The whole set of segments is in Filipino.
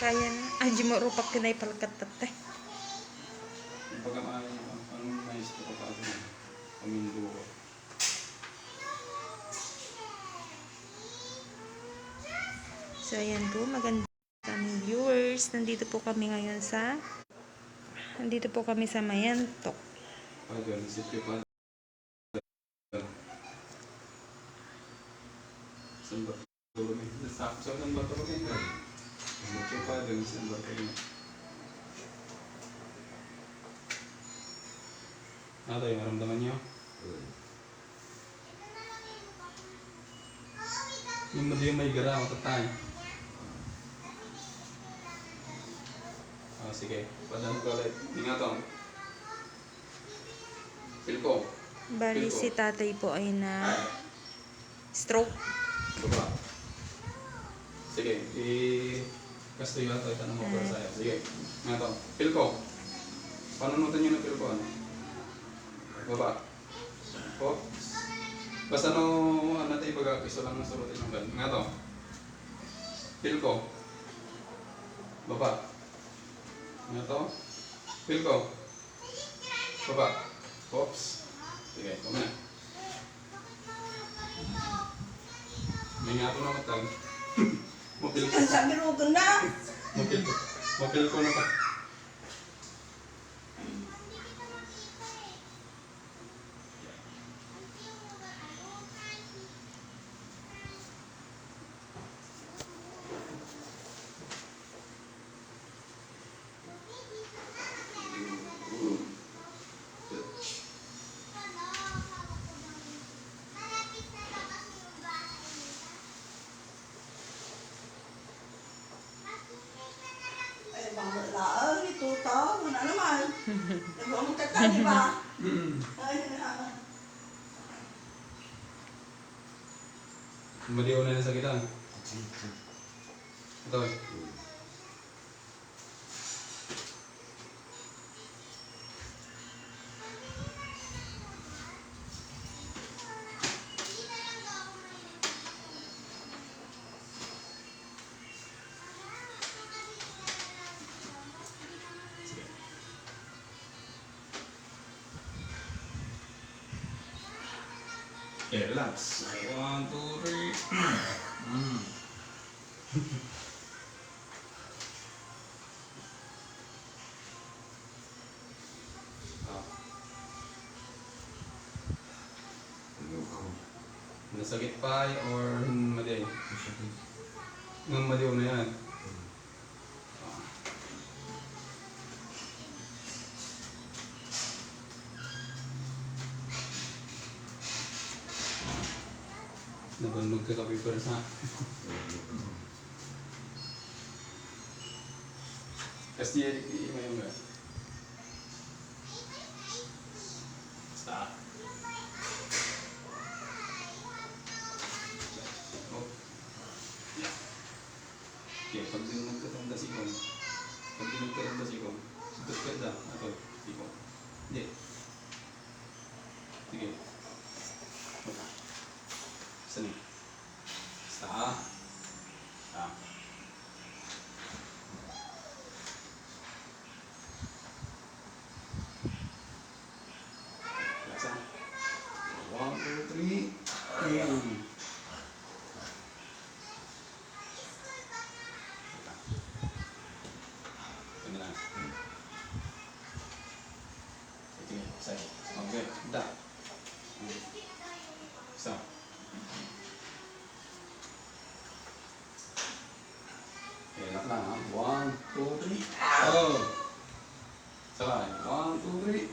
kaya na. Aji mo rupak kinay palkatat eh. Pagka maaari mo, anong nais ko pa ito? Pamindo ko. So, ayan po. Maganda aming viewers. Nandito po kami ngayon sa Mayantok. Pagka, isip ko pa. San Bartolome. Sa San Bartolome nga. Isip ko pa doon San Bartolome. Ano tayo, maramdaman niyo? Yung may gara, matatay. Sige. Padang ko ulit. Ingatong. Feel ko. Bali, si tatay po ay na stroke. Baba. Sige. Kasto yung ato. Itanong mo para sa'yo. Sige. Ingatong. Feel ko. Panunutan nyo na feel ko. Ano? Baba. Po. Basta no, natin baga, iso lang na surutin ng gan. Nga to. Feel ko. Baba. Nga to. Feel ko. Baba. Oops. Sige, kami na. May nga po na matag. Mapil ko. Sabi mo ko na. Mapil ko. Mapil ko na pa. Ay, bawal lang. Ito tao. Wala naman. Nagawang tata, di ba? Ay, Maliw na sa kita. Ito. Okay, relax. 1, 2, 3. Nasakit pa or mali? Nang maliw na yan. Nabanog ka kapiper sa. Kasi di mo yung stop. Okay, pag dinunod ka itong dasikong, sutot ka da, ito, sikong. Hindi. Sige. Sani. Stop. Stop. Relax ah. 1, 2, 3. Ini lang. Sige, sa'yo. Okay, da. Stop. Okay, lahat lang ha. 1, 2, 3. Oh! Sabay. 1, 2, 3.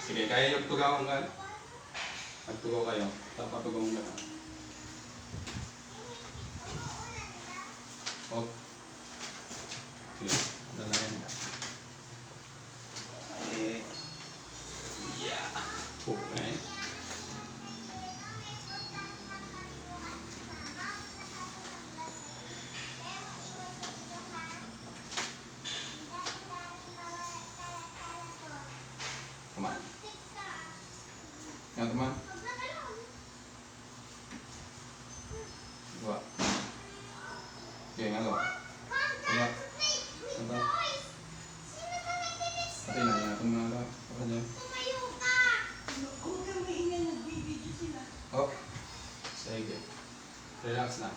Sige, kaya yung tugaw ka. Magtugaw kayo. Dapat tugaw ka. Oh. Sige, dalayan ka. Yeah. Okay. Come on. Yan, teman. Dua. Ano? Huwag kang maingay, nagbibidyo sila. Oh. Sige. Relax lang.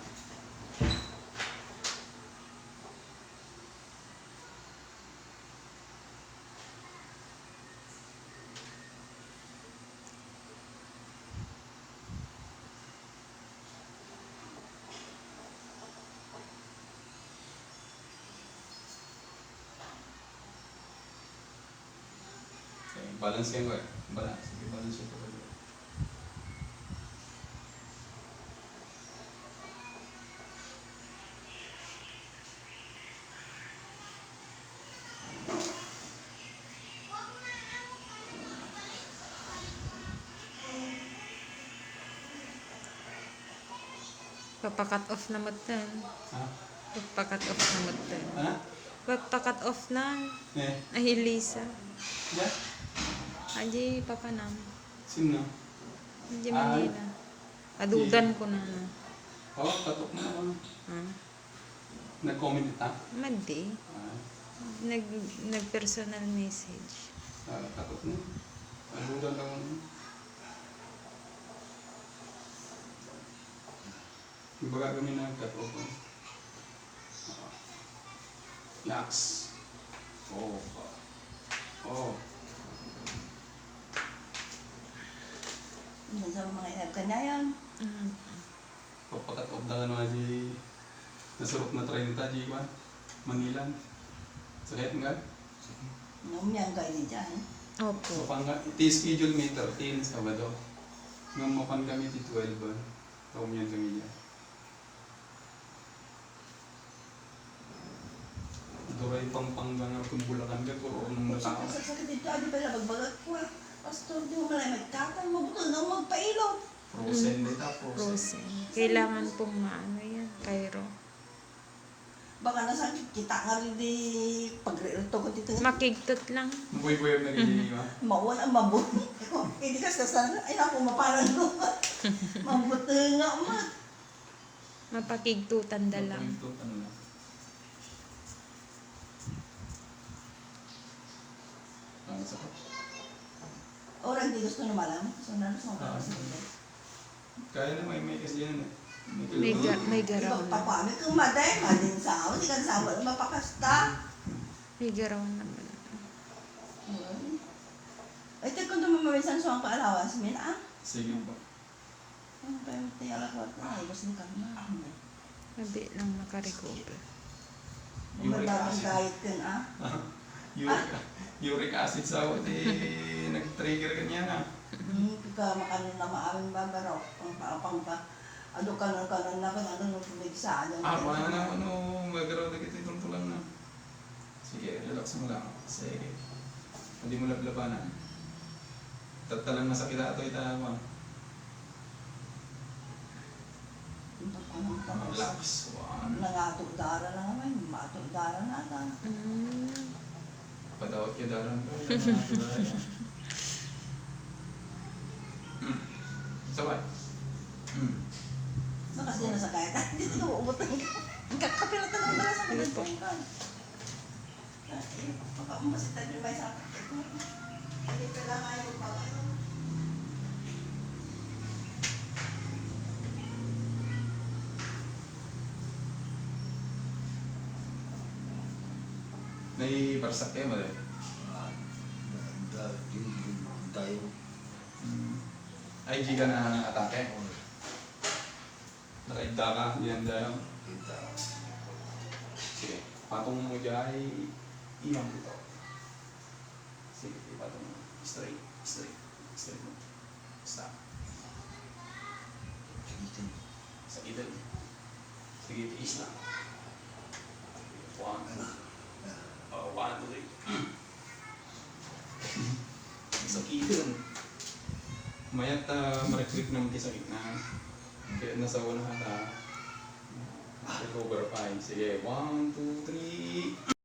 Okay, balance kayo eh. Balance. Sige, balance yung pagkakas. Papakat off na matan. Ha? Papakat off na matan. Ano? Papakat off na. Eh? Ay, Lisa. Yeah? Aji, papanam. Sino? Aji, Manila. Adudan ko na. Oh, katok mo naman. Nag-comment ita? Madi. Ah, Nag-personal message. katok mo. Aludan lang mo. Yung baga kami nag-katok mo. Relax. Oh. Oh. Yan sa mga inab ka na yan. Papakat-off na naman di nasurok na train ta di ba? Manilan. Sakit nga? Ngumyan ka ini dyan. Opo. So pang schedule may 13 Sabado. Nung mapan kami di 12 ba? Kaumiyan kami dyan. Duray pang panggangar kung bulakan ka kung anong natao. Sakit dito, adi pala magbagat ko ah. Pastor, di mo malay magkatan, mabuto na magpailot. Frozen dita, frozen. Frozen. Kailangan pong maano yan. Cairo. Baka nasa kita nga rin di pagre-reto ko dito. Makigtot lang. Buhay-buhay na rin ba? Mauwan ang mabuti. Hindi ka sana, ay ako maparang lumat. Mabuti nga mat. Mapakigtutan da lang. Ano lang. Ang sakit. Orang di gusto na malam. So, nanos mo pa kasi. Kaya na may kasi yan eh. May garaw Ibang na. papami kung maday, madin sa ako. Di ka sa ako, mapakasta. May garaw naman. Ay, kung tumamawisan so ang paalawas, min ah. Sige po. Ano pa yung tiyala ko? Ay, gusto ka na. Mabi lang makarecover. Umalabang diet yun ah. Uric acid sa awat eh, nag-trigger ka niya na. Ka makanin na maamin ba, pero pang ano kanon na kung ano nung tubig sa ano. Wala na ano, magaraw na kita itong tulang na. Sige, relax mo lang. Sige. Hindi mo lablabanan. Tatalang masakit ato itama. Relax. One. Nangatugdara na naman, matugdara na na. Padawat ka daran ko. Sabay. Kasi na sa kaya, dito uumutan ka. Kakapirata ng dala sa kanito. Baka umasita din ba sa akin? Hindi pala nga yung pagkakas. Naibarsak kayo mo din? Tayo. IG ka na atake? Nakaigda ka? Yan dahil? Kita. Sige. Patong mo dyan ay imam dito. Sige, patong mo. Straight. Straight. Straight mo. Stop. Sa idol. Sige, tiis lang. One. One, two, three. Sa idol. Mayat ma-recruit naman kayo sa gitna. Kaya nasa unahan na recover pa. Sige, 1, 2, 3.